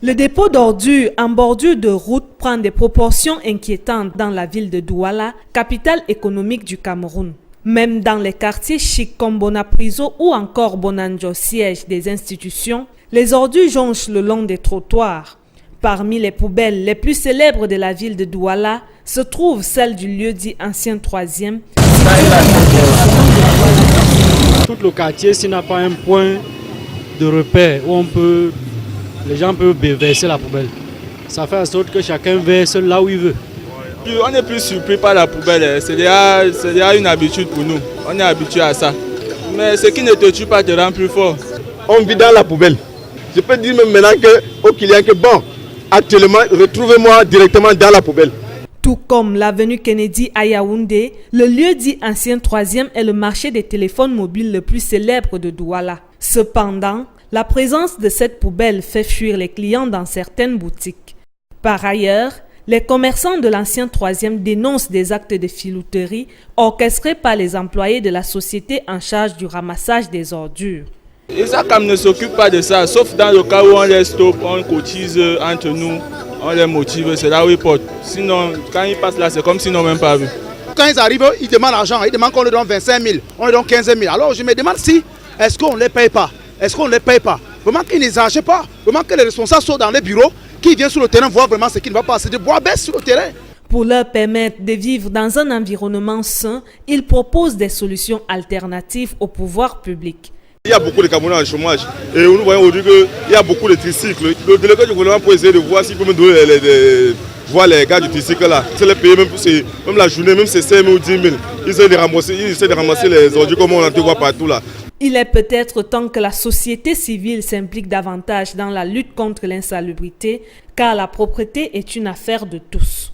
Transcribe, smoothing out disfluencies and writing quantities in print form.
Le dépôt d'ordures en bordure de route prend des proportions inquiétantes dans la ville de Douala, capitale économique du Cameroun. Même dans les quartiers chics comme Bonapriso ou encore Bonanjo, siège des institutions, les ordures jonchent le long des trottoirs. Parmi les poubelles les plus célèbres de la ville de Douala se trouve celle du lieu dit ancien 3e. Tout le quartier, s'il n'a pas un point de repère où les gens peuvent verser la poubelle. Ça fait en sorte que chacun verse là où il veut. On est plus surpris par la poubelle, c'est déjà une habitude pour nous. On est habitué à ça. Mais ce qui ne te tue pas te rend plus fort. On vit dans la poubelle. Je peux dire même maintenant aux clients que bon, actuellement, retrouvez-moi directement dans la poubelle. Tout comme l'avenue Kennedy à Yaoundé, le lieu dit ancien 3e est le marché des téléphones mobiles le plus célèbre de Douala. Cependant, la présence de cette poubelle fait fuir les clients dans certaines boutiques. Par ailleurs, les commerçants de l'ancien 3e dénoncent des actes de filouterie orchestrés par les employés de la société en charge du ramassage des ordures. Isacam ne s'occupe pas de ça, sauf dans le cas où on les stoppe, on cotise entre nous, on les motive, c'est là où ils portent. Sinon, quand ils passent là, c'est comme s'ils n'ont même pas vu. Quand ils arrivent, ils demandent l'argent, ils demandent qu'on leur donne 25 000, on leur donne 15 000. Alors je me demande si, est-ce qu'on ne les paye pas? Est-ce qu'on ne les paye pas? Vraiment qu'ils n'exagèrent pas, vraiment que les responsables sont dans les bureaux, qui viennent sur le terrain voir vraiment ce qui ne va pas, c'est de boire baisse sur le terrain. Pour leur permettre de vivre dans un environnement sain, ils proposent des solutions alternatives au pouvoir public. Il y a beaucoup de Camerounais en chômage et nous voyons aujourd'hui qu'il y a beaucoup de tricycles. Le délégué du gouvernement pour essayer de voir s'il peut me donner les gars du tricycle là. C'est les payer même la journée, même c'est 5 000 ou 10 000. Ils essaient de ramasser les ordures comme on en voit partout là. Il est peut-être temps que la société civile s'implique davantage dans la lutte contre l'insalubrité, car la propreté est une affaire de tous.